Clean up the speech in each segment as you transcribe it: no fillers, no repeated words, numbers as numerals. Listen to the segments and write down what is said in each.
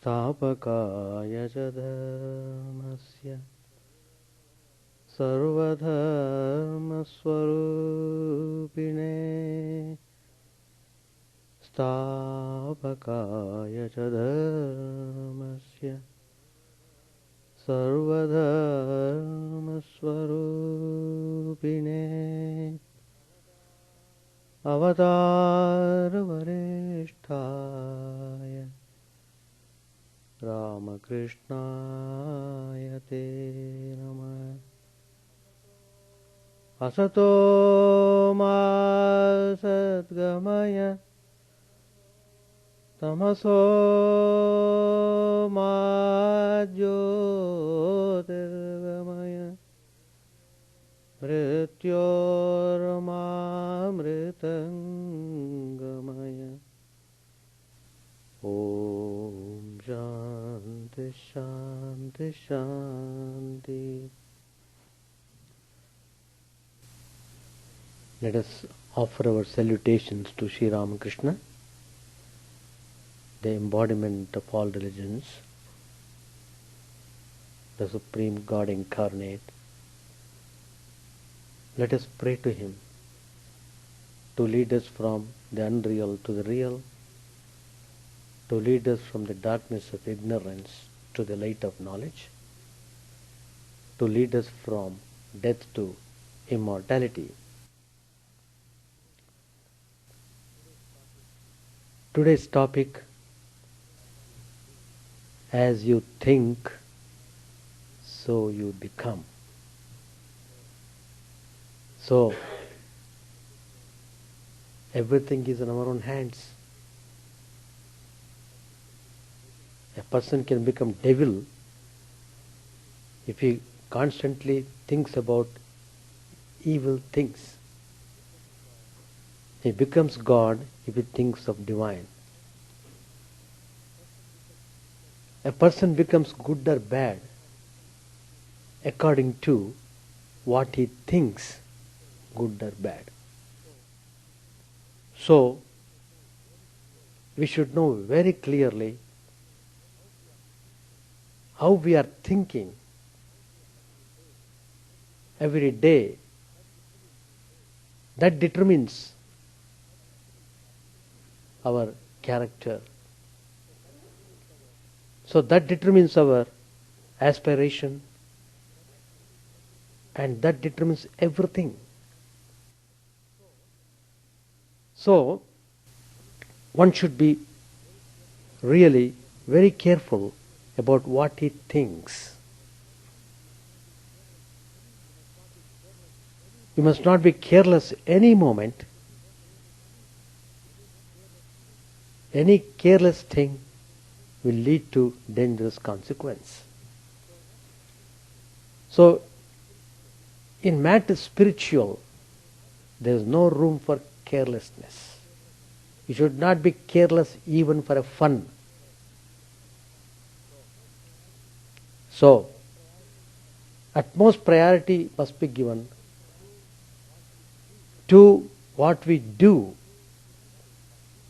स्थापकाय च धर्मस्य सर्वधर्मस्वरूपिणे स्थापकाय च धर्मस्य सर्वधर्मस्वरूपिणे अवतारवरिष्ठाय रामकृष्णाय ते नमः। असतो मा सद्गमय तमसो मा ज्योतिर्गमय मृत्योर्मामृतङ्गमय। ॐ शान्ति शान्ति शान्ति। Let us offer our salutations to Sri Ramakrishna, the embodiment of all religions, the Supreme God incarnate. Let us pray to Him to lead us from the unreal to the real, to lead us from the darkness of ignorance to the light of knowledge, to lead us from death to immortality. Today's topic, as you think, so you become. So, everything is in our own hands. A person can become devil if he constantly thinks about evil things. He becomes God if he thinks of divine. A person becomes good or bad according to what he thinks good or bad. So, we should know very clearly how we are thinking every day. That determines our character. So that determines our aspiration, and that determines everything. So one should be really very careful about what he thinks. You must not be careless any moment. Any careless thing will lead to dangerous consequence. So, in matters spiritual, there is no room for carelessness. You should not be careless even for a fun. So, utmost priority must be given to what we do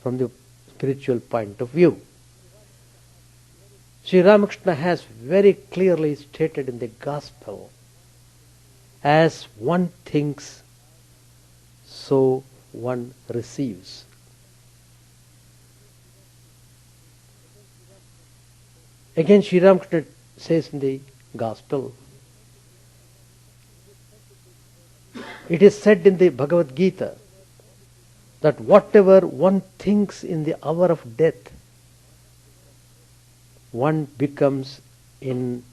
from the spiritual point of view. Sri Ramakrishna has very clearly stated in the Gospel, as one thinks, so one receives. Again, Sri Ramakrishna says in the Gospel, it is said in the Bhagavad Gita that whatever one thinks in the hour of death, one becomes in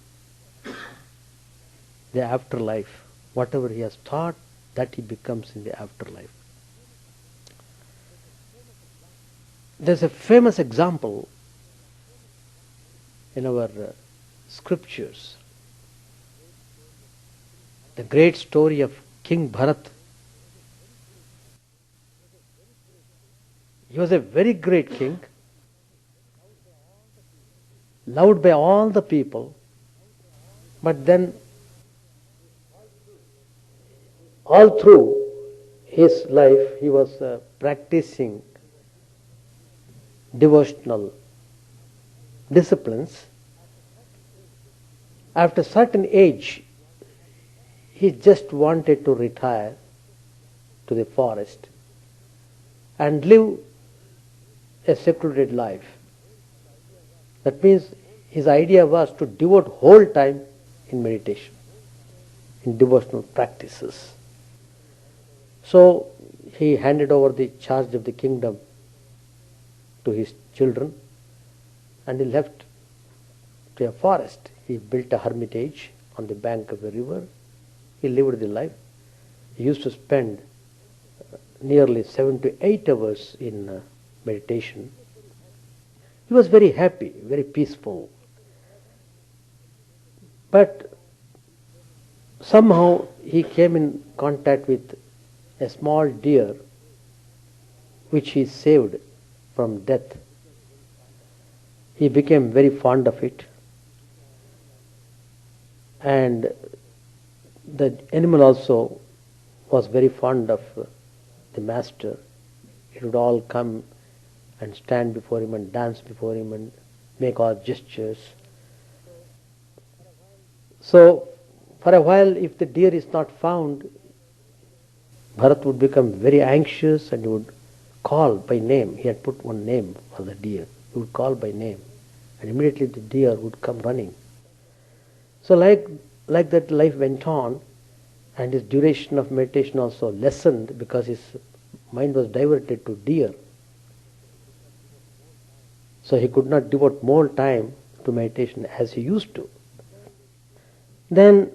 the afterlife. Whatever he has thought, that he becomes in the afterlife. There's a famous example in our scriptures. The great story of King Bharat. He was a very great king, loved by all the people, but then all through his life he was practicing devotional disciplines, after a certain age, he just wanted to retire to the forest and live a secluded life. That means his idea was to devote whole time in meditation, in devotional practices. So he handed over the charge of the kingdom to his children and he left to a forest. He built a hermitage on the bank of a river. He lived the life. He used to spend nearly 7 to 8 hours in meditation. He was very happy, very peaceful. But somehow he came in contact with a small deer which he saved from death. He became very fond of it, and the animal also was very fond of the master. It would all come and stand before him and dance before him and make all gestures. So for a while, if the deer is not found, Bharat would become very anxious and he would call by name. He had put one name for the deer. He would call by name and immediately the deer would come running. So like that life went on, and his duration of meditation also lessened because his mind was diverted to deer. So he could not devote more time to meditation as he used to. Then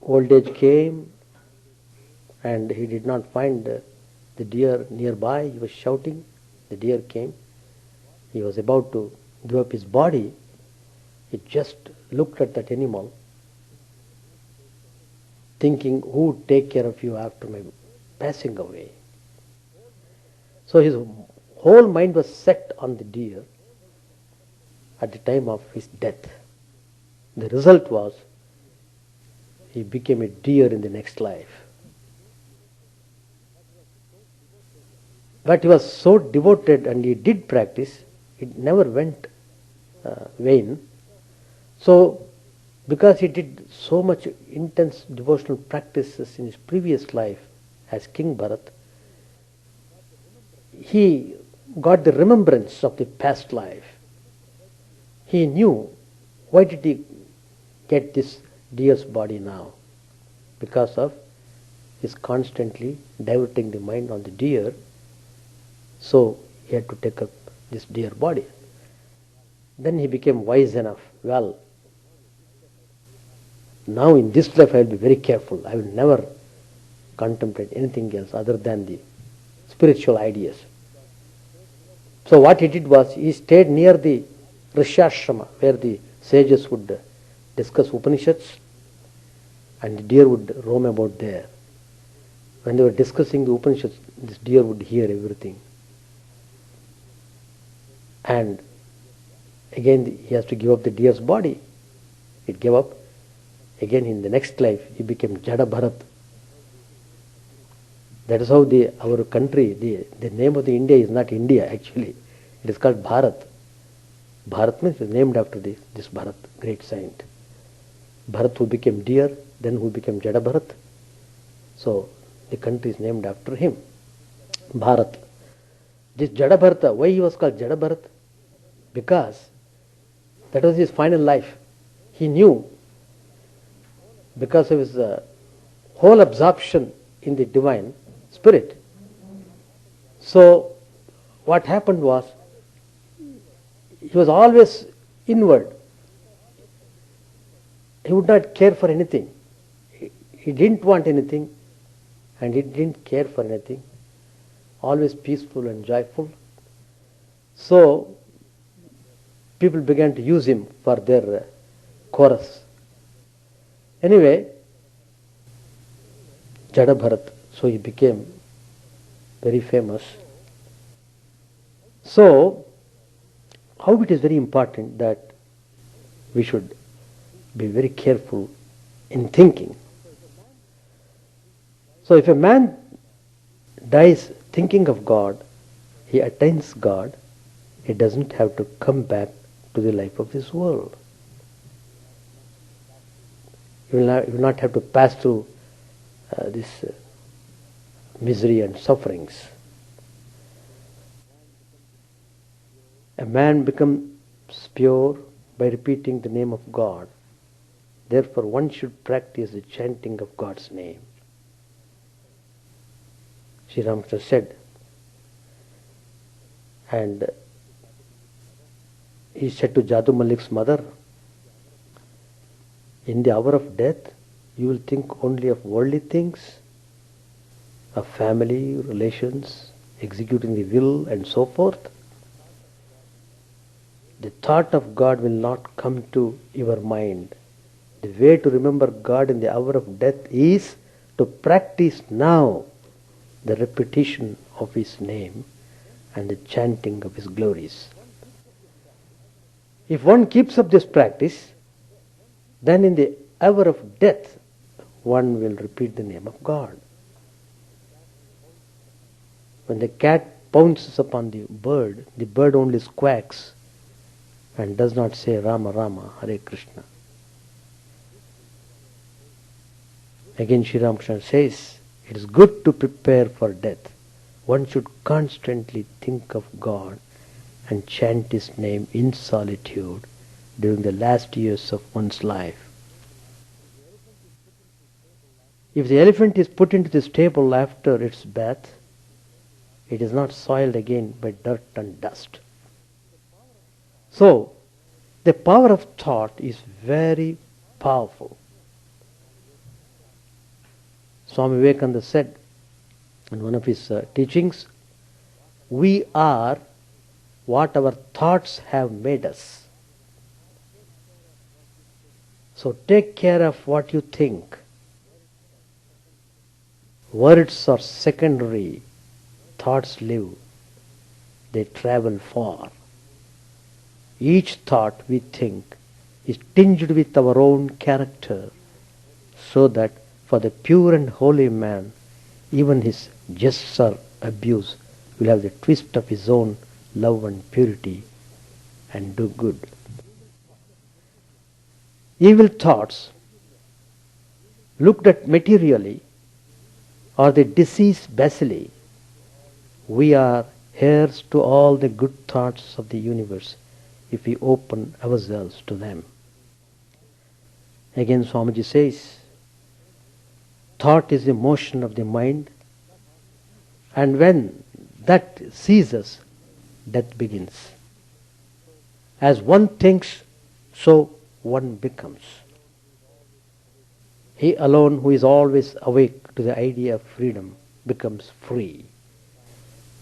old age came and he did not find the deer nearby. He was shouting. The deer came. He was about to give up his body. He just looked at that animal, thinking, who would take care of you after my passing away? So his whole mind was set on the deer at the time of his death. The result was he became a deer in the next life. But he was so devoted and he did practice, it never went vain. So because he did so much intense devotional practices in his previous life as King Bharat, he got the remembrance of the past life. He knew, why did he get this deer's body now? Because of his constantly diverting the mind on the deer, so he had to take up this deer body. Then he became wise enough, well, now in this life I will be very careful. I will never contemplate anything else other than the spiritual ideas. So what he did was, he stayed near the Rishyashrama where the sages would discuss Upanishads and the deer would roam about there. When they were discussing the Upanishads, this deer would hear everything. And again he has to give up the deer's body. It gave up. Again in the next life he became Jada Bharat. That is how our country, the name of the India is not India actually. It is called Bharat. Bharat means it is named after this Bharat, great saint. Bharat who became deer, then who became Jada Bharat. So the country is named after him. Bharat. This Jada Bharata, why he was called Jada Bharat? Because that was his final life. He knew, because of his whole absorption in the divine spirit. So what happened was, he was always inward. He would not care for anything. He didn't want anything and he didn't care for anything. Always peaceful and joyful. So people began to use him for their chorus. Anyway, Jada Bharat, so he became very famous. So, how it is very important that we should be very careful in thinking. So if a man dies thinking of God, he attains God. He doesn't have to come back to the life of this world. He will not have to pass through this misery and sufferings. A man becomes pure by repeating the name of God. Therefore, one should practice the chanting of God's name. Sri Ramakrishna said, and he said to Jadu Malik's mother, in the hour of death, you will think only of worldly things, of family, relations, executing the will, and so forth. The thought of God will not come to your mind. The way to remember God in the hour of death is to practice now the repetition of His name and the chanting of His glories. If one keeps up this practice, then in the hour of death, one will repeat the name of God. When the cat pounces upon the bird only squawks and does not say Rama Rama, Hare Krishna. Again Sri Ramakrishna says, it is good to prepare for death. One should constantly think of God and chant His name in solitude during the last years of one's life. If the elephant is put into the stable after its bath, it is not soiled again by dirt and dust. So, the power of thought is very powerful. Swami Vivekananda said in one of his teachings, we are what our thoughts have made us. So take care of what you think. Words are secondary. Thoughts live. They travel far. Each thought we think is tinged with our own character, so that for the pure and holy man, even his jests or abuse will have the twist of his own love and purity and do good. Evil thoughts, looked at materially, are the diseased bacilli. We are heirs to all the good thoughts of the universe if we open ourselves to them. Again Swamiji says, thought is the motion of the mind, and when that ceases, death begins. As one thinks, so one becomes. He alone who is always awake to the idea of freedom becomes free.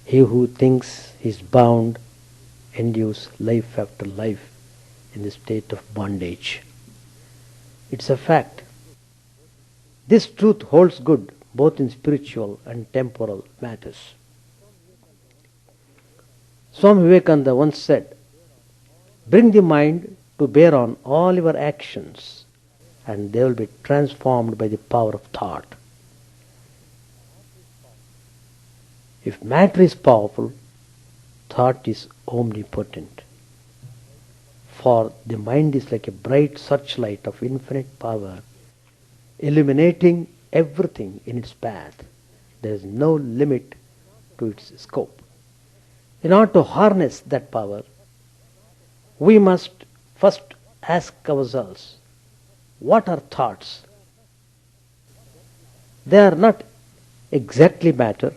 He who thinks he is bound endures life after life in the state of bondage. It's a fact. This truth holds good both in spiritual and temporal matters. Swami Vivekananda once said, bring the mind to bear on all your actions and they will be transformed by the power of thought. If matter is powerful, thought is omnipotent. For the mind is like a bright searchlight of infinite power, illuminating everything in its path. There is no limit to its scope. In order to harness that power, we must first ask ourselves, what are thoughts? They are not exactly matter,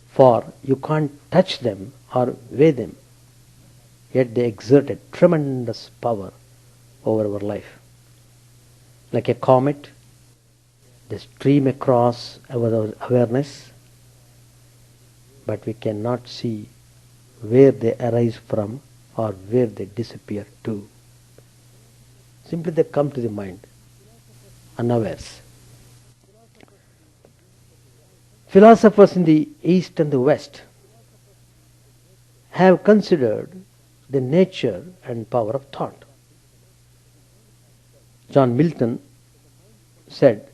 for you can't touch them or weigh them. Yet they exert a tremendous power over our life. Like a comet, they stream across our awareness, but we cannot see where they arise from or where they disappear to. Simply they come to the mind, unawares. Philosophers in the East and the West have considered the nature and power of thought. John Milton said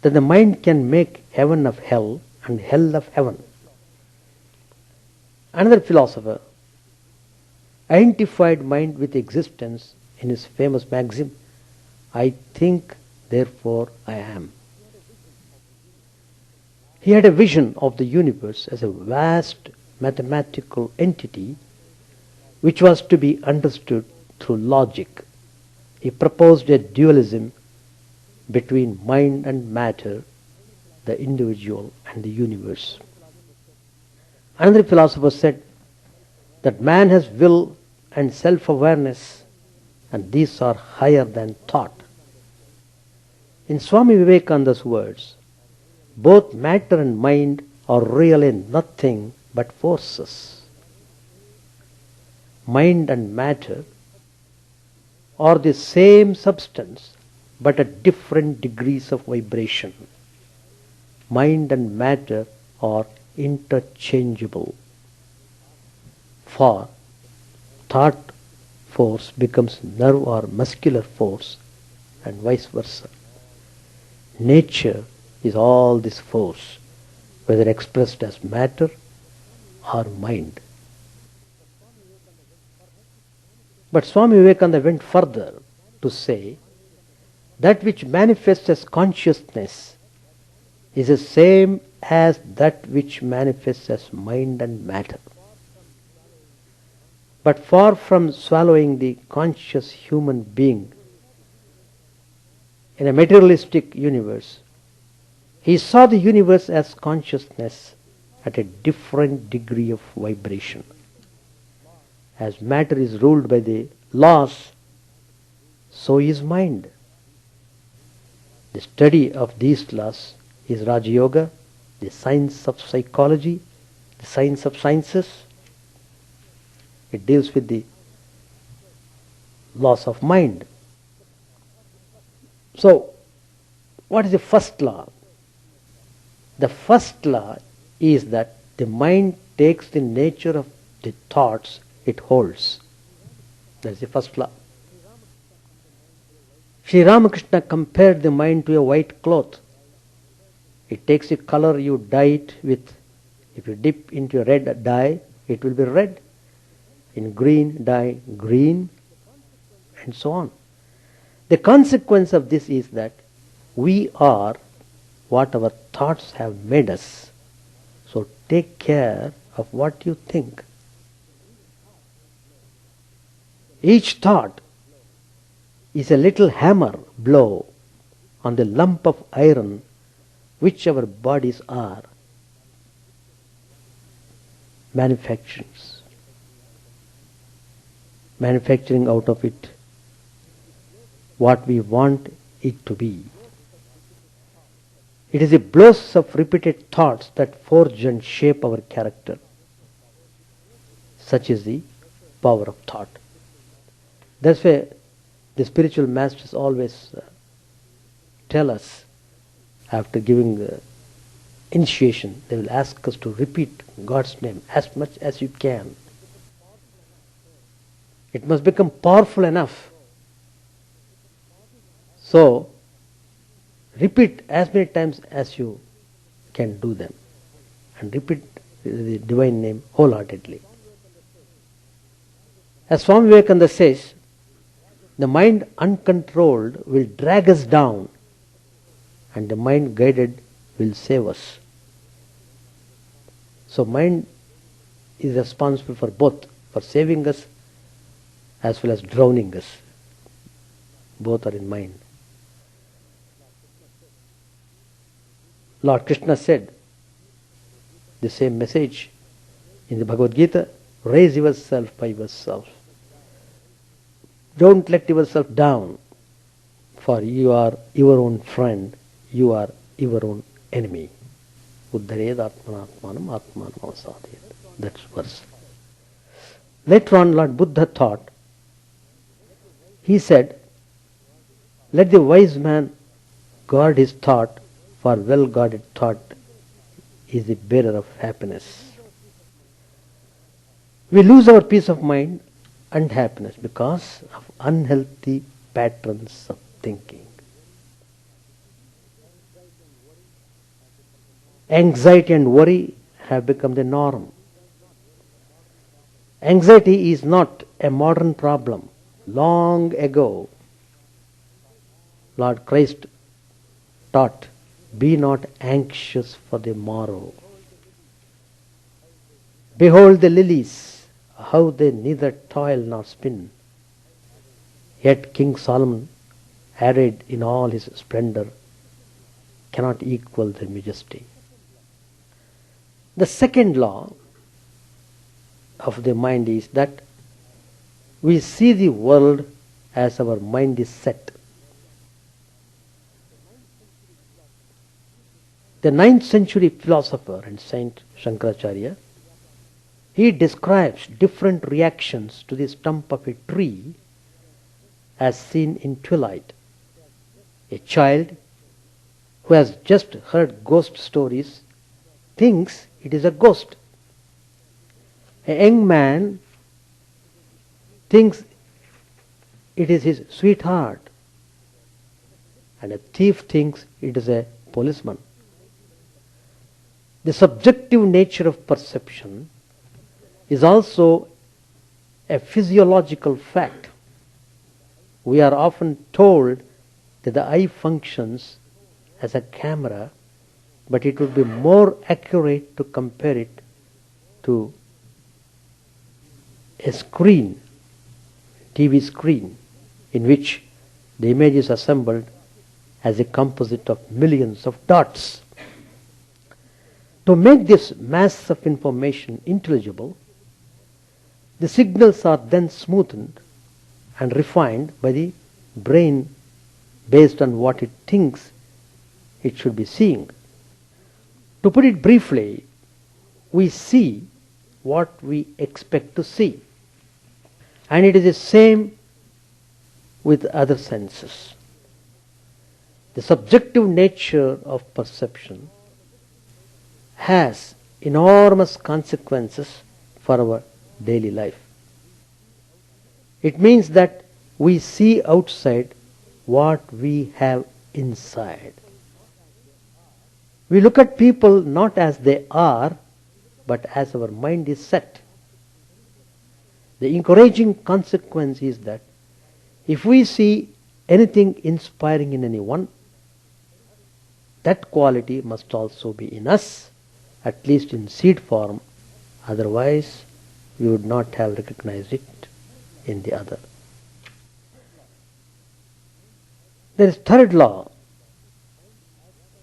that the mind can make heaven of hell and hell of heaven. Another philosopher, identified mind with existence in his famous maxim, I think, therefore I am. He had a vision of the universe as a vast mathematical entity which was to be understood through logic. He proposed a dualism between mind and matter, the individual and the universe. Another philosopher said that man has will and self-awareness, and these are higher than thought. In Swami Vivekananda's words, both matter and mind are really nothing but forces. Mind and matter are the same substance but at different degrees of vibration. Mind and matter are interchangeable. For thought force becomes nerve or muscular force and vice versa. Nature is all this force, whether expressed as matter or mind. But Swami Vivekananda went further to say that which manifests as consciousness is the same as that which manifests as mind and matter. But far from swallowing the conscious human being in a materialistic universe, he saw the universe as consciousness at a different degree of vibration. As matter is ruled by the laws, so is mind. The study of these laws is Raja Yoga, the science of psychology, the science of sciences. It deals with the laws of mind. So, what is the first law? The first law is that the mind takes the nature of the thoughts it holds. That is the first law. Sri Ramakrishna compared the mind to a white cloth. It takes the color you dye it with. If you dip into a red dye, it will be red. In green dye, green, and so on. The consequence of this is that we are what our thoughts have made us. So take care of what you think. Each thought is a little hammer blow on the lump of iron which our bodies are manufacturing out of it what we want it to be. It is the blows of repeated thoughts that forge and shape our character. Such is the power of thought. That's why the spiritual masters always tell us, after giving initiation, they will ask us to repeat God's name as much as you can. It must become powerful enough. So, repeat as many times as you can do them. And repeat the divine name wholeheartedly. As Swami Vivekananda says, the mind uncontrolled will drag us down, and the mind guided will save us. So mind is responsible for both, for saving us as well as drowning us. Both are in mind. Lord Krishna said the same message in the Bhagavad Gita, raise yourself by yourself. Don't let yourself down, for you are your own friend, you are your own enemy. Uddhared atmanatmanam atmanam avasadhyat. That's verse. Later on, Lord Buddha thought, he said, let the wise man guard his thought, for well-guarded thought is the bearer of happiness. We lose our peace of mind and happiness because of unhealthy patterns of thinking. Anxiety and worry have become the norm. Anxiety is not a modern problem. Long ago, Lord Christ taught, "Be not anxious for the morrow. Behold the lilies, how they neither toil nor spin." Yet King Solomon, arrayed in all his splendor, cannot equal their majesty. The second law of the mind is that we see the world as our mind is set. The 9th century philosopher and saint Shankaracharya, he describes different reactions to the stump of a tree as seen in twilight. A child who has just heard ghost stories thinks it is a ghost. A young man thinks it is his sweetheart, and a thief thinks it is a policeman. The subjective nature of perception is also a physiological fact. We are often told that the eye functions as a camera, but it would be more accurate to compare it to a screen, TV screen, in which the image is assembled as a composite of millions of dots. To make this mass of information intelligible, the signals are then smoothened and refined by the brain based on what it thinks it should be seeing. To put it briefly, we see what we expect to see. And it is the same with other senses. The subjective nature of perception has enormous consequences for our daily life. It means that we see outside what we have inside. We look at people not as they are, but as our mind is set. The encouraging consequence is that if we see anything inspiring in anyone, that quality must also be in us, at least in seed form. Otherwise, we would not have recognized it in the other. There is third law.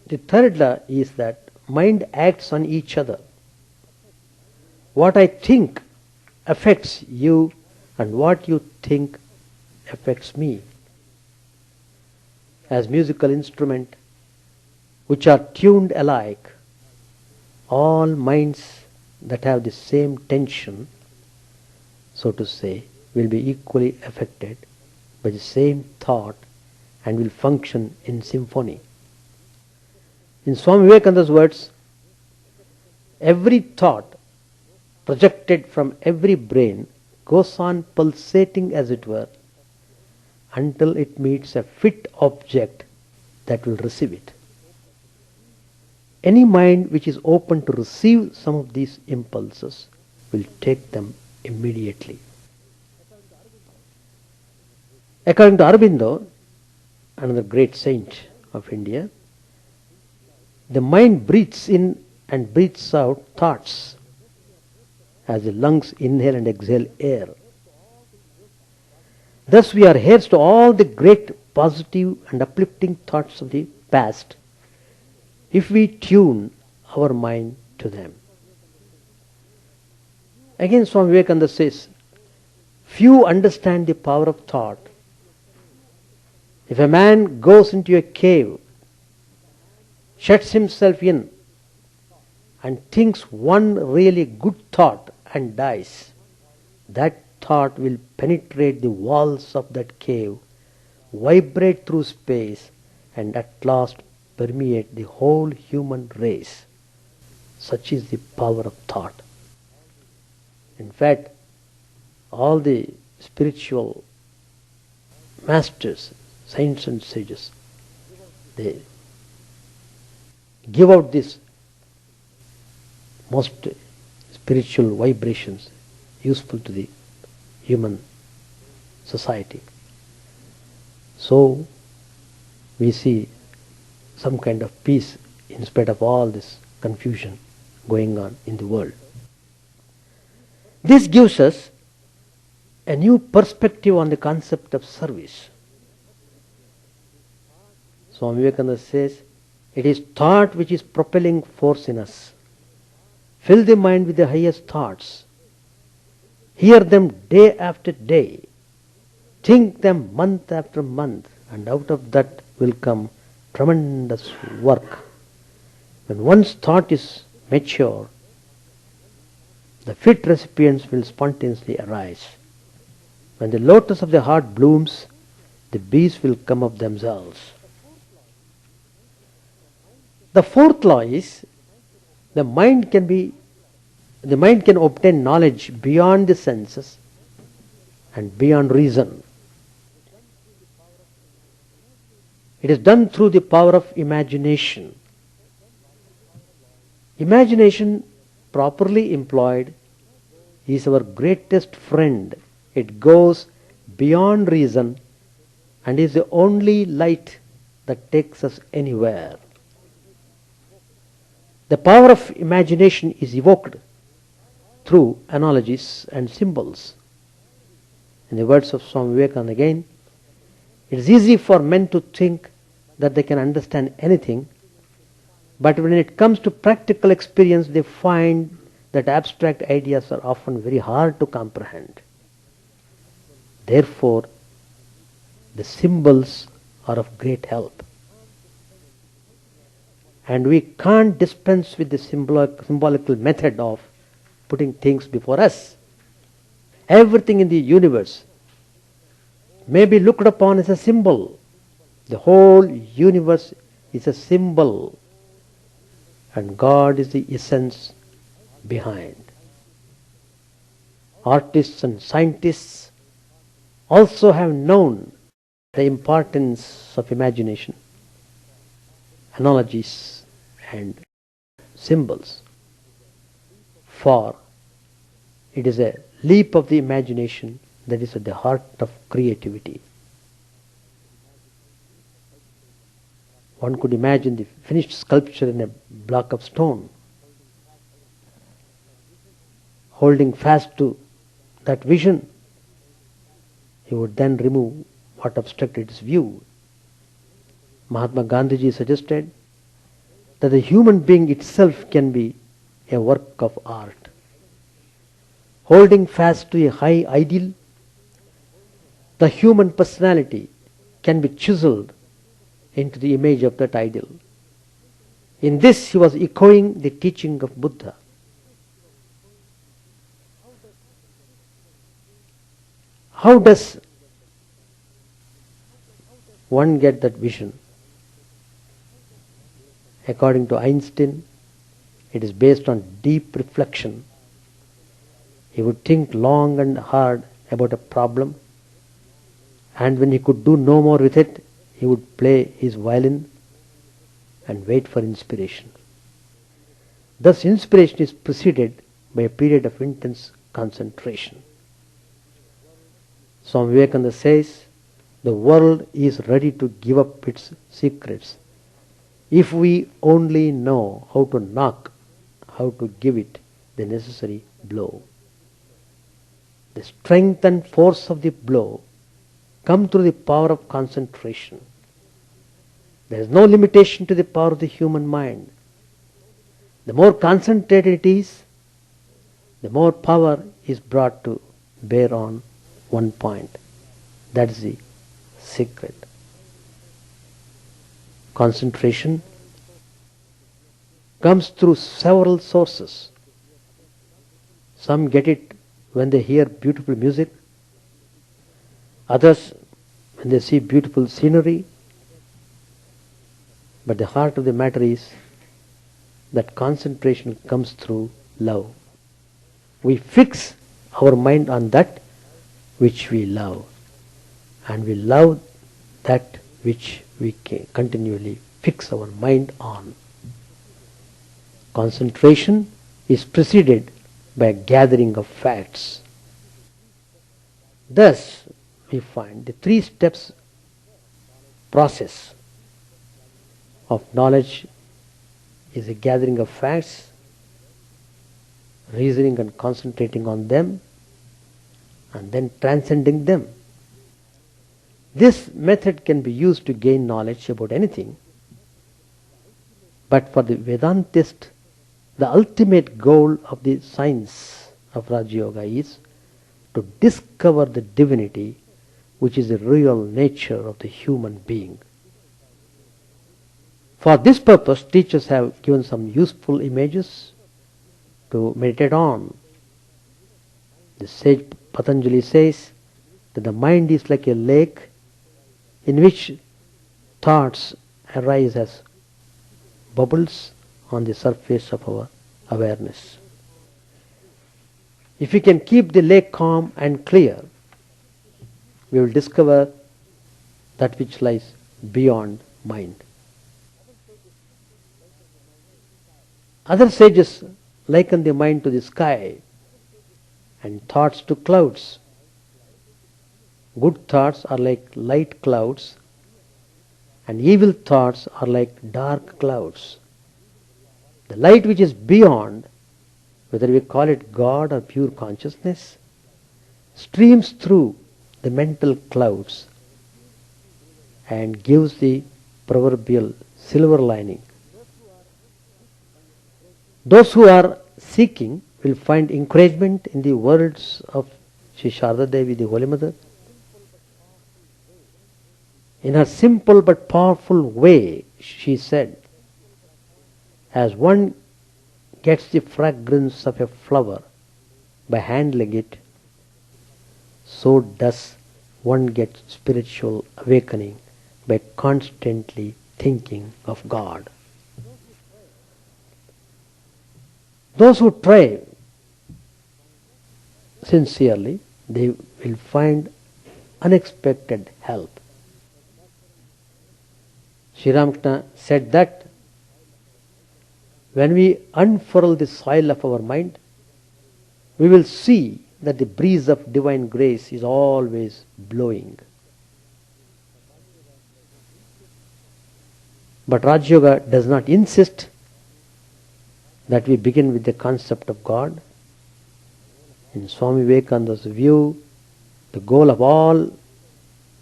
The third law is that mind acts on each other. What I think affects you, and what you think affects me. As musical instruments which are tuned alike, all minds that have the same tension, so to say, will be equally affected by the same thought and will function in symphony. In Swami Vivekananda's words, every thought projected from every brain goes on pulsating, as it were, until it meets a fit object that will receive it. Any mind which is open to receive some of these impulses will take them immediately. According to Aurobindo, another great saint of India, the mind breathes in and breathes out thoughts as the lungs inhale and exhale air. Thus we are heirs to all the great positive and uplifting thoughts of the past if we tune our mind to them. Again, Swami Vivekananda says, few understand the power of thought. If a man goes into a cave, shuts himself in, and thinks one really good thought and dies, that thought will penetrate the walls of that cave, vibrate through space, and at last permeate the whole human race. Such is the power of thought. In fact, all the spiritual masters, saints and sages, they give out these most spiritual vibrations useful to the human society. So we see some kind of peace in spite of all this confusion going on in the world. This gives us a new perspective on the concept of service. Swami Vivekananda says, it is thought which is propelling force in us. Fill the mind with the highest thoughts. Hear them day after day. Think them month after month, and out of that will come tremendous work. When one's thought is mature, the fit recipients will spontaneously arise. When the lotus of the heart blooms, the bees will come of themselves. The fourth law is the mind can obtain knowledge beyond the senses and beyond reason. It is done through the power of imagination. Imagination, properly employed, is our greatest friend. It goes beyond reason and is the only light that takes us anywhere. The power of imagination is evoked through analogies and symbols. In the words of Swami Vivekananda again, it is easy for men to think that they can understand anything, but when it comes to practical experience, they find that abstract ideas are often very hard to comprehend. Therefore, the symbols are of great help. And we can't dispense with the symbolical method of putting things before us. Everything in the universe may be looked upon as a symbol. The whole universe is a symbol, and God is the essence behind. Artists and scientists also have known the importance of imagination, analogies and symbols, for it is a leap of the imagination that is at the heart of creativity. One could imagine the finished sculpture in a block of stone. Holding fast to that vision, he would then remove what obstructed his view. Mahatma Gandhiji suggested that the human being itself can be a work of art. Holding fast to a high ideal, the human personality can be chiseled into the image of that ideal. In this, he was echoing the teaching of Buddha. How does one get that vision? According to Einstein, it is based on deep reflection. He would think long and hard about a problem, and when he could do no more with it, he would play his violin and wait for inspiration. Thus, inspiration is preceded by a period of intense concentration. Swami Vivekananda says, the world is ready to give up its secrets if we only know how to knock, how to give it the necessary blow. The strength and force of the blow come through the power of concentration. There is no limitation to the power of the human mind. The more concentrated it is, the more power is brought to bear on one point. That is the secret. Concentration comes through several sources. Some get it when they hear beautiful music, others when they see beautiful scenery. But the heart of the matter is that concentration comes through love. We fix our mind on that which we love, and we love that which we can continually fix our mind on. Concentration is preceded by a gathering of facts. Thus, we find the 3 steps process of knowledge is a gathering of facts, reasoning and concentrating on them, and then transcending them. This method can be used to gain knowledge about anything, but for the Vedantist, the ultimate goal of the science of Raja Yoga is to discover the divinity which is the real nature of the human being. For this purpose, teachers have given some useful images to meditate on. The sage Patanjali says that the mind is like a lake in which thoughts arise as bubbles on the surface of our awareness. If we can keep the lake calm and clear, we will discover that which lies beyond mind. Other sages liken the mind to the sky and thoughts to clouds. Good thoughts are like light clouds and evil thoughts are like dark clouds. The light which is beyond, whether we call it God or pure consciousness, streams through the mental clouds and gives the proverbial silver lining. Those who are seeking will find encouragement in the words of Sri Sharda Devi, the Holy Mother. In her simple but powerful way, she said, as one gets the fragrance of a flower by handling it, so does one get spiritual awakening by constantly thinking of God. Those who try sincerely, they will find unexpected help. Sri Ramakrishna said that when we unfurl the soil of our mind, we will see that the breeze of divine grace is always blowing. But Raj Yoga does not insist that we begin with the concept of God. In Swami Vivekananda's view, the goal of all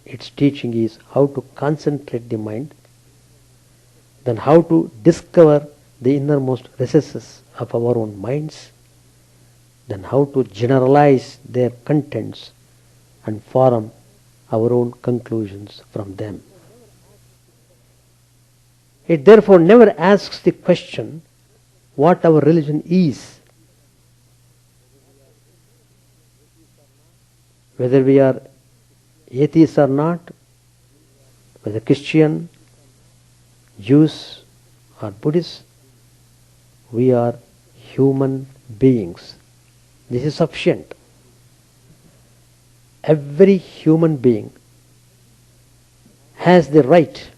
its teaching is how to concentrate the mind, then how to discover the innermost recesses of our own minds, then how to generalize their contents and form our own conclusions from them. It therefore never asks the question what our religion is, whether we are atheists or not, whether Christian, Jews or Buddhists, we are human beings. This is sufficient. Every human being has the right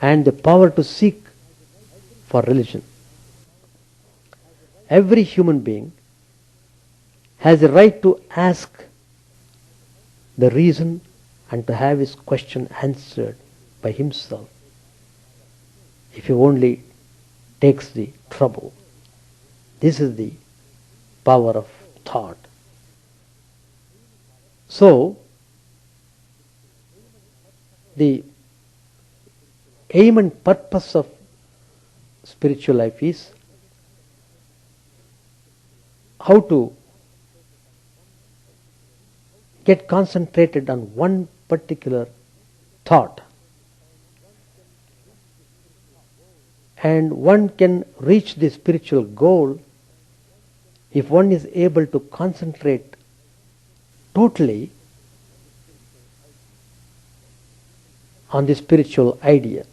and the power to seek for religion. Every human being has the right to ask the reason and to have his question answered by himself, if he only takes the trouble. This is the power of thought. So, the aim and purpose of spiritual life is how to get concentrated on one particular thought. And one can reach the spiritual goal if one is able to concentrate totally on the spiritual idea.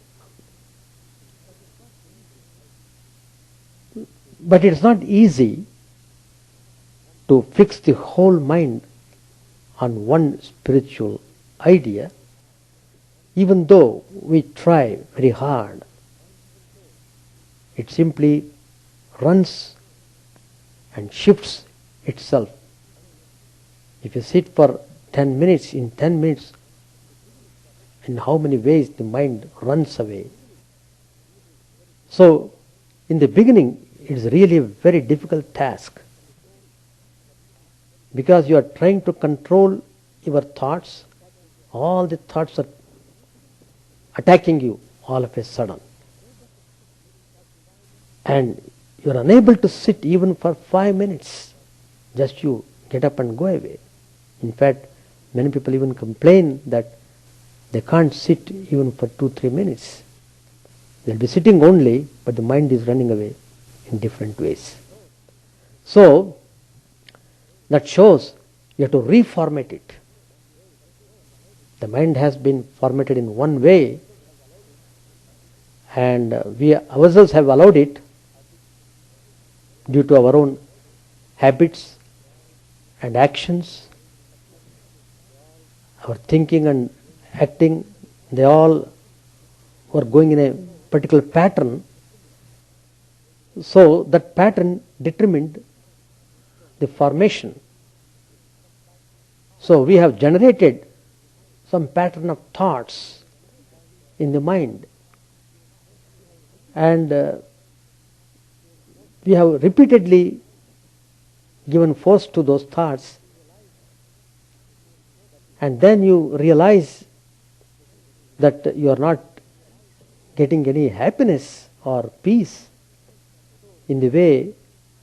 But it's not easy to fix the whole mind on one spiritual idea, even though we try very hard. It simply runs and shifts itself If you sit for 10 minutes, in 10 minutes, in how many ways the mind runs away. So, in the beginning, it is really a very difficult task, because you are trying to control your thoughts. All the thoughts are attacking you all of a sudden. And you are unable to sit even for 5 minutes. Just you get up and go away. In fact, many people even complain that they can't sit even for 2-3 minutes. They'll be sitting only, but the mind is running away in different ways. So, that shows you have to reformat it. The mind has been formatted in one way, and we ourselves have allowed it due to our own habits and actions. Our thinking and acting, they all were going in a particular pattern. So that pattern determined the formation. So we have generated some pattern of thoughts in the mind, and we have repeatedly given force to those thoughts, and then you realize that you are not getting any happiness or peace in the way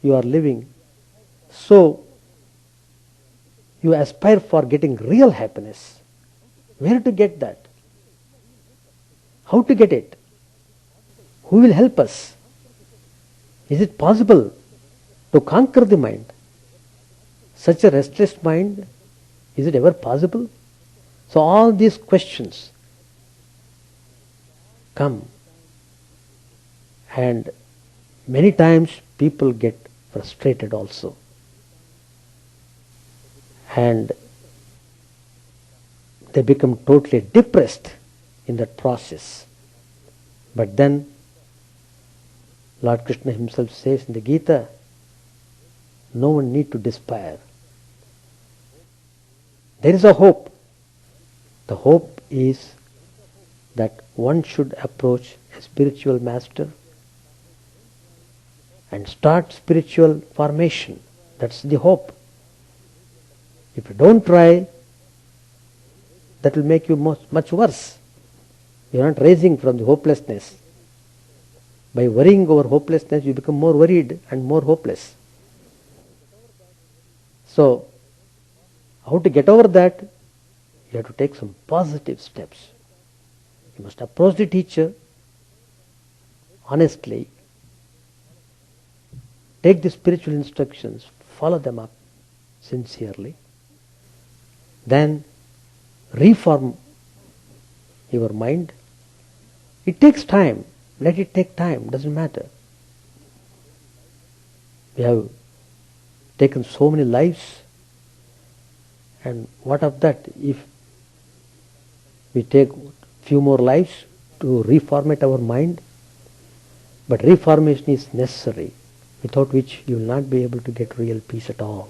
you are living. So you aspire for getting real happiness. Where to get that? How to get it? Who will help us? Is it possible to conquer the mind? Such a restless mind, is it ever possible? So all these questions come, and many times people get frustrated also, and they become totally depressed in that process. But then Lord Krishna himself says in the Gita, no one need to despair. There is a hope. The hope is that one should approach a spiritual master and start spiritual formation. That's the hope. If you don't try, that will make you much worse. You are not raising from the hopelessness. By worrying over hopelessness, you become more worried and more hopeless. So, how to get over that? You have to take some positive steps. You must approach the teacher honestly, take the spiritual instructions, follow them up sincerely, then reform your mind. It takes time. Let it take time. Doesn't matter. We have taken so many lives, and what of that if we take few more lives to reformat our mind? But reformation is necessary, without which you will not be able to get real peace at all.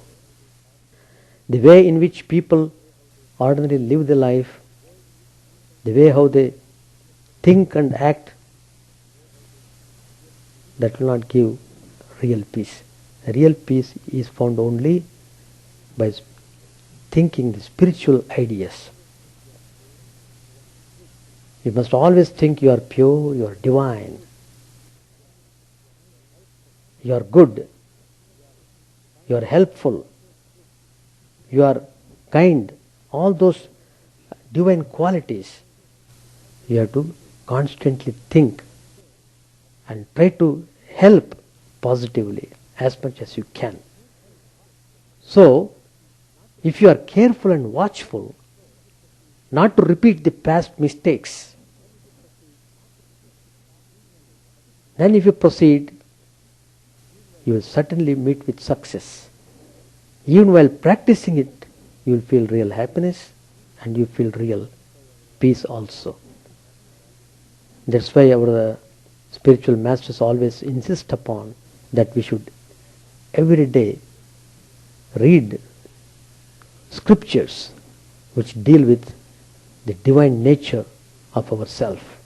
The way in which people ordinarily live their life, the way how they think and act, that will not give real peace. Real peace is found only by thinking the spiritual ideas. You must always think you are pure, you are divine, you are good, you are helpful, you are kind. All those divine qualities you have to constantly think and try to help positively as much as you can. So, if you are careful and watchful not to repeat the past mistakes, then if you proceed, you will certainly meet with success. Even while practicing it, you will feel real happiness and you feel real peace also. That's why our spiritual masters always insist upon that we should every day read scriptures which deal with the divine nature of our self.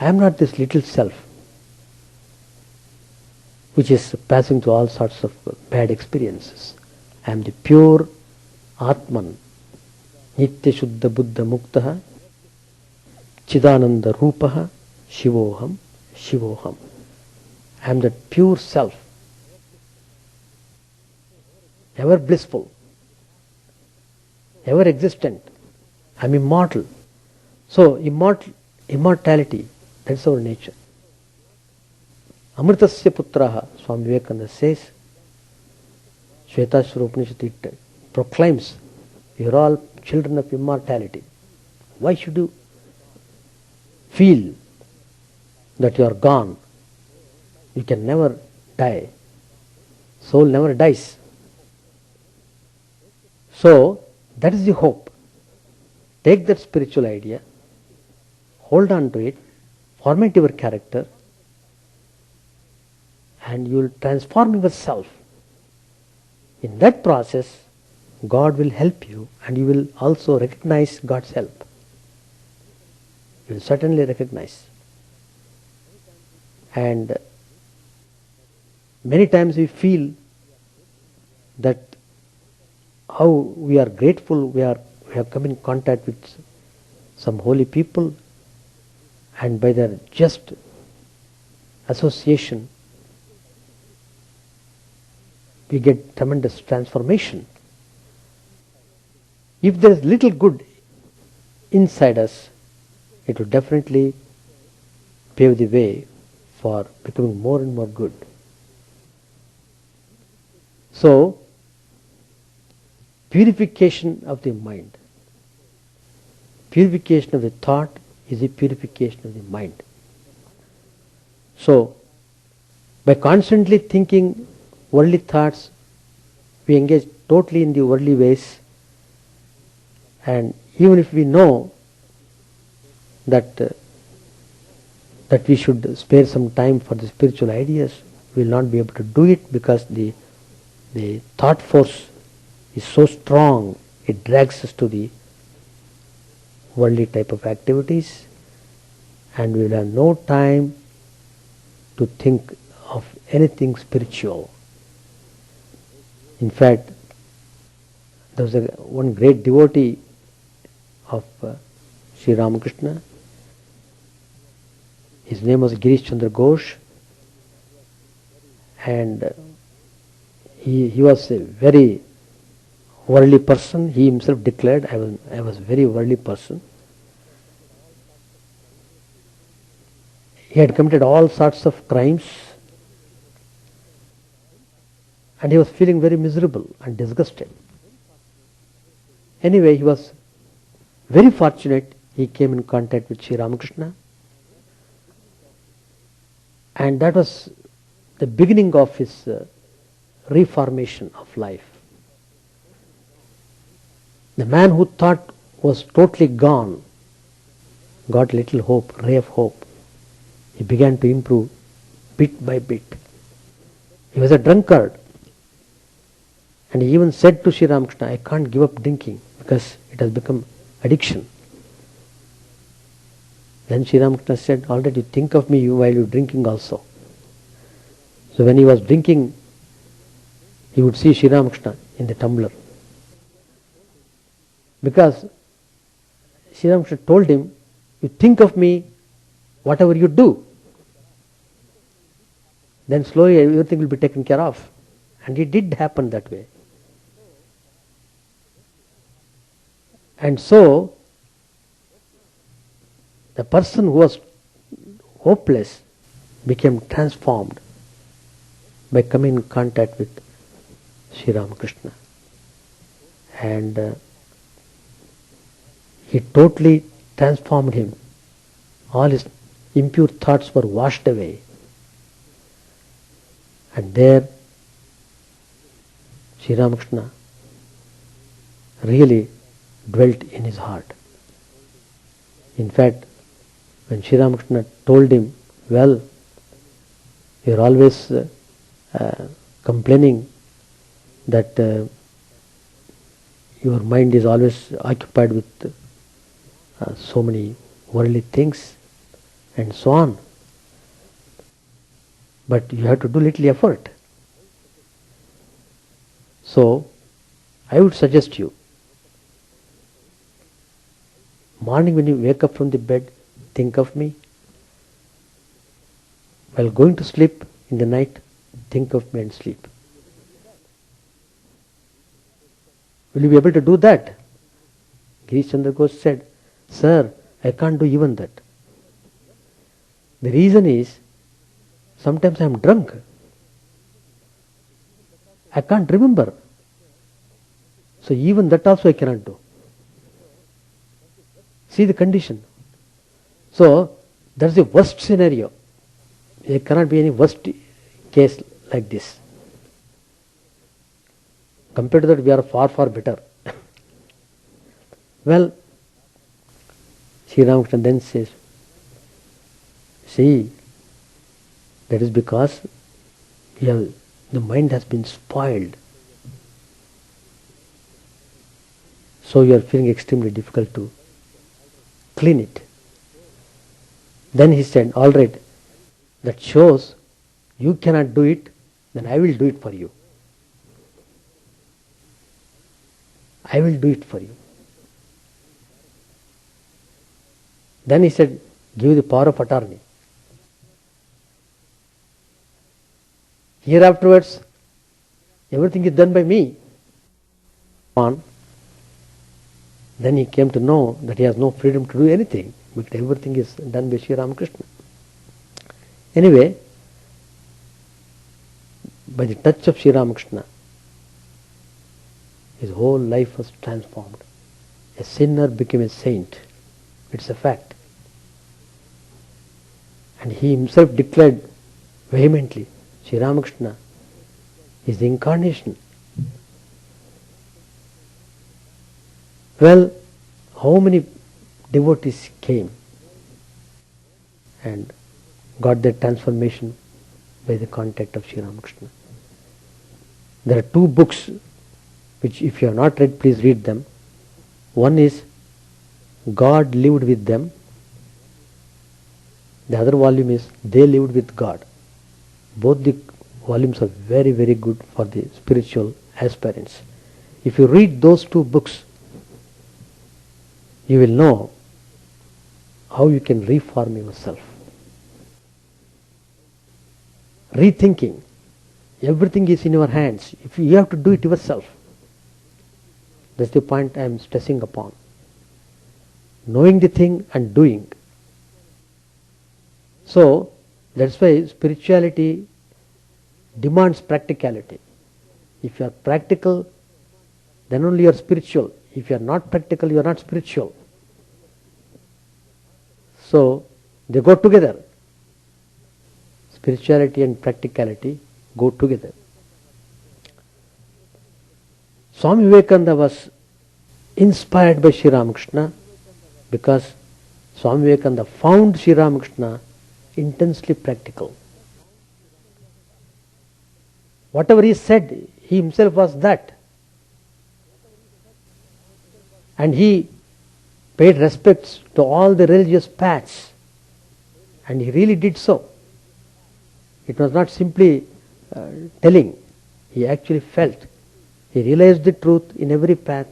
I am not this little self which is passing through all sorts of bad experiences. I am the pure Atman, Nitya Shuddha Buddha Muktaha, Chidananda Rupaha, Shivoham, Shivoham. I am that pure self, ever blissful, ever existent. I am immortal. So immortality, that's our nature. Amritasya Putraha, Swami Vivekananda says, Shvetashvara Upanishad, it proclaims, you are all children of immortality. Why should you feel that you are gone? You can never die. Soul never dies. So, that is the hope. Take that spiritual idea, hold on to it, formate your character, and you will transform yourself. In that process, God will help you, and you will also recognize God's help. You will certainly recognize. And many times we feel that how we are grateful we have come in contact with some holy people, and by their just association we get tremendous transformation. If there is little good inside us, it will definitely pave the way for becoming more and more good. So, purification of the mind, purification of the thought is the purification of the mind. So, by constantly thinking worldly thoughts, we engage totally in the worldly ways, and even if we know that that we should spare some time for the spiritual ideas, we will not be able to do it because the thought force is so strong, it drags us to the worldly type of activities, and we will have no time to think of anything spiritual. In fact, there was one great devotee of Sri Ramakrishna. His name was Girish Chandra Ghosh, and he was a very worldly person. He himself declared, I was a very worldly person. He had committed all sorts of crimes, and he was feeling very miserable and disgusted. Anyway, he was very fortunate. He came in contact with Sri Ramakrishna, and that was the beginning of his reformation of life. The man who thought was totally gone got a little hope, ray of hope. He began to improve bit by bit. He was a drunkard, and he even said to Sri Ramakrishna, I can't give up drinking because it has become addiction. Then Sri Ramakrishna said, all right, you think of me while you're drinking also. So when he was drinking, he would see Sri Ramakrishna in the tumbler. Because Sri Ramakrishna told him, you think of me whatever you do, then slowly everything will be taken care of. And it did happen that way. And so, the person who was hopeless became transformed by coming in contact with Sri Ramakrishna. And he totally transformed him. All his impure thoughts were washed away. And there, Sri Ramakrishna really dwelt in his heart. In fact, when Sri Ramakrishna told him, well, you are always complaining that your mind is always occupied with so many worldly things and so on. But you have to do little effort. So, I would suggest you, morning when you wake up from the bed, think of me. While going to sleep in the night, think of me and sleep. Will you be able to do that? Girish Chandra Ghosh said, "Sir, I can't do even that. The reason is, sometimes I am drunk. I can't remember. So even that also I cannot do." See the condition. So that's the worst scenario. There cannot be any worst case like this. Compared to that, we are far, far better. Well, Sri Ramakrishna then says, see, that is because the mind has been spoiled. So you are feeling extremely difficult to clean it. Then he said, all right, that shows you cannot do it, then I will do it for you. I will do it for you. Then he said, give the power of attorney. Here afterwards, everything is done by me. On. Then he came to know that he has no freedom to do anything, but everything is done by Sri Ramakrishna. Anyway, by the touch of Sri Ramakrishna, his whole life was transformed. A sinner became a saint. It's a fact. And he himself declared vehemently, Sri Ramakrishna is the incarnation. Well, how many devotees came and got their transformation by the contact of Sri Ramakrishna? There are two books which, if you have not read, please read them. One is God Lived with Them. The other volume is They Lived with God. Both the volumes are very, very good for the spiritual aspirants. If you read those two books, you will know how you can reform yourself. Rethinking. Everything is in your hands. If you have to do it yourself. That's the point I am stressing upon. Knowing the thing and doing. So, that's why spirituality demands practicality. If you are practical, then only you are spiritual. If you are not practical, you are not spiritual. So, they go together. Spirituality and practicality go together. Swami Vivekananda was inspired by Sri Ramakrishna because Swami Vivekananda found Sri Ramakrishna intensely practical. Whatever he said, he himself was that. And he paid respects to all the religious paths. And he really did so. It was not simply telling. He actually felt. He realized the truth in every path.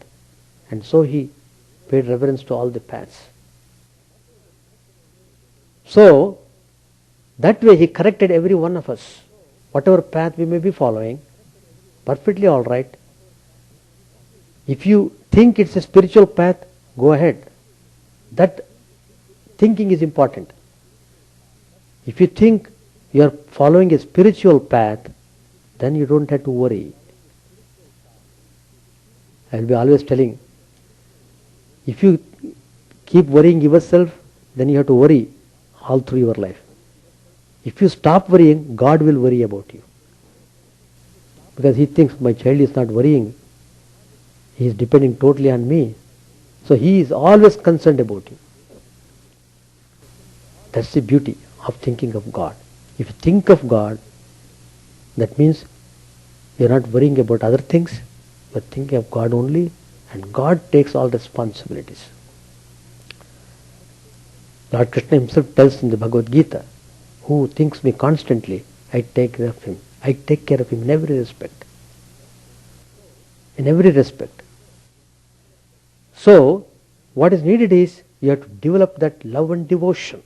And so he paid reverence to all the paths. So, that way he corrected every one of us. Whatever path we may be following, perfectly all right. If you think it's a spiritual path, go ahead. That thinking is important. If you think you are following a spiritual path, then you don't have to worry. I will be always telling, if you keep worrying yourself, then you have to worry all through your life. If you stop worrying, God will worry about you. Because he thinks my child is not worrying. He is depending totally on me. So he is always concerned about you. That's the beauty of thinking of God. If you think of God, that means you are not worrying about other things, but thinking of God only, and God takes all responsibilities. Lord Krishna himself tells in the Bhagavad Gita, who thinks me constantly, I take care of him. I take care of him in every respect. In every respect. So, what is needed is you have to develop that love and devotion.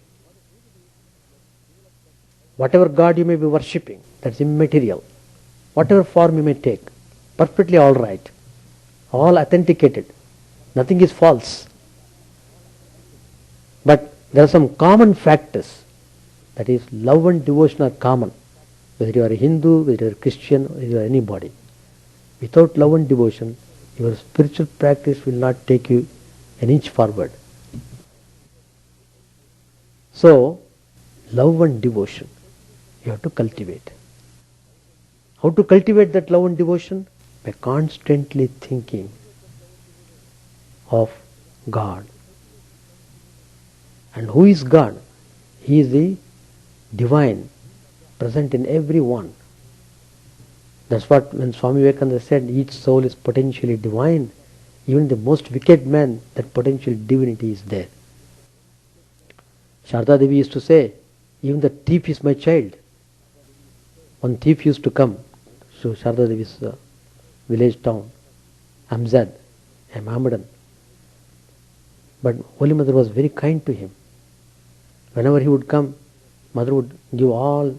Whatever God you may be worshipping, that's immaterial. Whatever form you may take, perfectly all right. All authenticated. Nothing is false. But there are some common factors. That is, love and devotion are common. Whether you are a Hindu, whether you are a Christian, whether you are anybody. Without love and devotion, your spiritual practice will not take you an inch forward. So, love and devotion, you have to cultivate. How to cultivate that love and devotion? By constantly thinking of God. And who is God? He is the divine, present in every one. That's what when Swami Vivekananda said each soul is potentially divine, even the most wicked man, that potential divinity is there. Sharda Devi used to say, even the thief is my child. One thief used to come to Sharda Devi's village town, Amzad, a Mohammedan. But Holy Mother was very kind to him. Whenever he would come, Mother would give all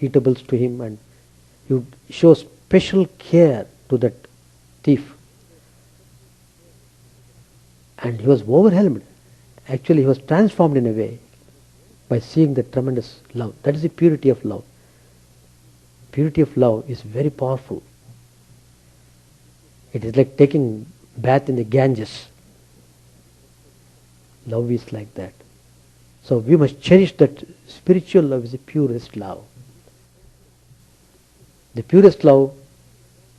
eatables to him and he would show special care to that thief. And he was overwhelmed. Actually, he was transformed in a way by seeing the tremendous love. That is the purity of love. Purity of love is very powerful. It is like taking bath in the Ganges. Love is like that. So we must cherish that spiritual love is the purest love. The purest love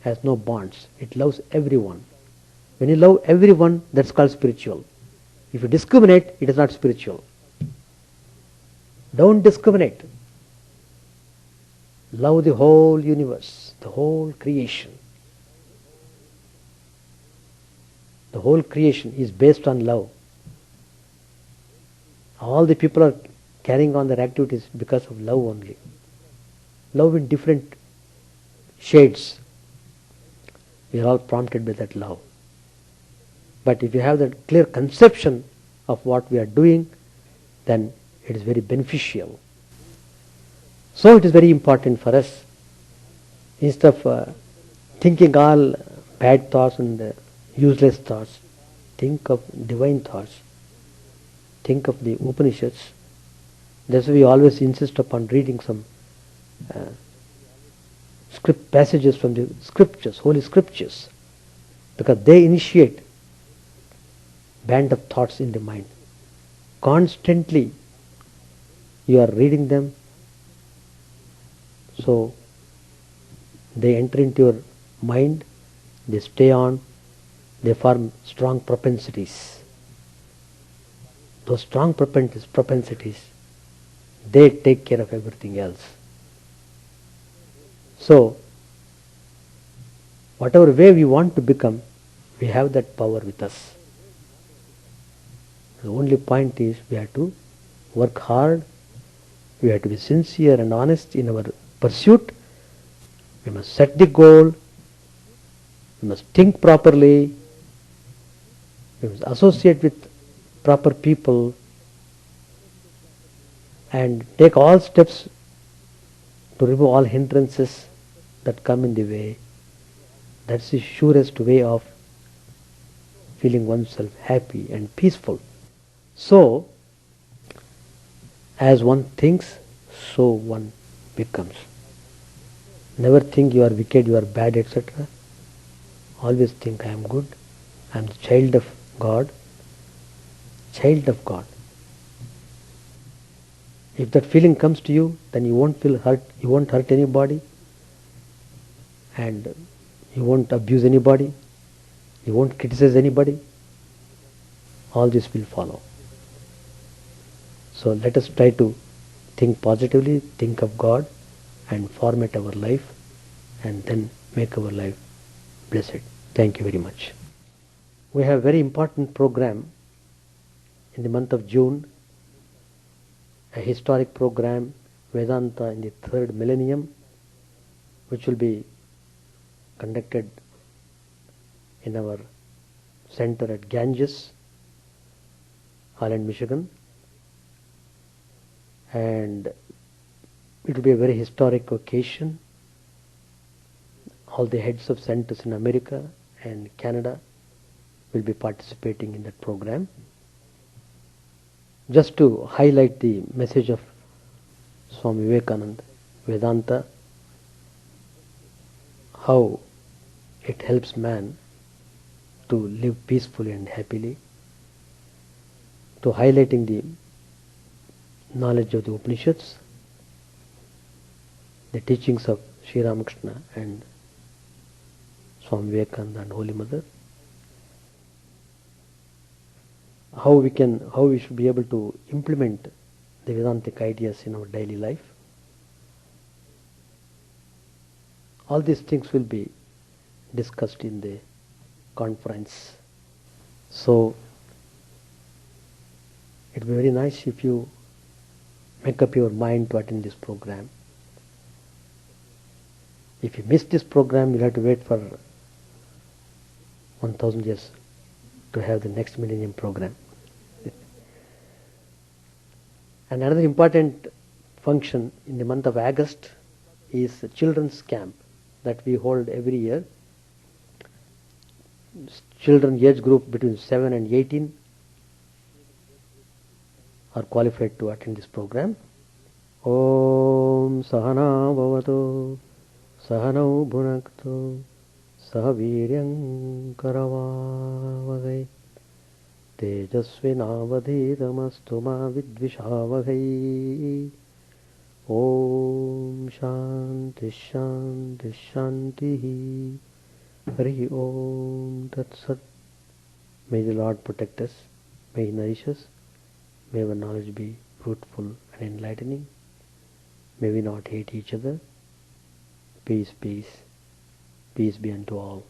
has no bonds. It loves everyone. When you love everyone, that's called spiritual. If you discriminate, it is not spiritual. Don't discriminate. Love the whole universe, the whole creation. The whole creation is based on love. All the people are carrying on their activities because of love only. Love in different shades. We are all prompted by that love. But if you have that clear conception of what we are doing, then it is very beneficial. So it is very important for us, instead of thinking all bad thoughts and useless thoughts, think of divine thoughts. Think of the Upanishads. That's why we always insist upon reading some script passages from the scriptures, holy scriptures, because they initiate band of thoughts in the mind. Constantly you are reading them, so they enter into your mind, they stay on, they form strong propensities. Those strong propensities, they take care of everything else. So, whatever way we want to become, we have that power with us. The only point is we have to work hard, we have to be sincere and honest in our pursuit, we must set the goal, we must think properly, we must associate with proper people and take all steps to remove all hindrances that come in the way. That's the surest way of feeling oneself happy and peaceful. So, as one thinks, so one becomes. Never think you are wicked, you are bad, etc. Always think I am good, I am the child of God. Child of God. If that feeling comes to you, then you won't feel hurt, you won't hurt anybody, and you won't abuse anybody, you won't criticize anybody. All this will follow. So let us try to think positively, think of God, and format our life, and then make our life blessed. Thank you very much. We have a very important program in the month of June, a historic program, Vedanta in the third millennium, which will be conducted in our center at Ganges, Holland, Michigan. And it will be a very historic occasion. All the heads of centers in America and Canada will be participating in that program. Just to highlight the message of Swami Vivekananda, Vedanta, how it helps man to live peacefully and happily, to highlighting the knowledge of the Upanishads, the teachings of Sri Ramakrishna and Swami Vivekananda and Holy Mother, how we should be able to implement the Vedantic ideas in our daily life. All these things will be discussed in the conference. So it will be very nice if you make up your mind to attend this program. If you miss this program, you'll have to wait for 1000 years to have the next millennium program. And another important function in the month of August is a children's camp that we hold every year. Children age group between 7 and 18 are qualified to attend this program. Om Sahana Bhavato Sahanau Bhunakto Sahaviryam Karavavai Tejasvinavadhitamastu ma vidvishavahai. Om Shanti Shanti Shanti. Hari Om Tat Sat. May the Lord protect us, may He nourish us, may our knowledge be fruitful and enlightening, may we not hate each other. Peace, peace, peace be unto all.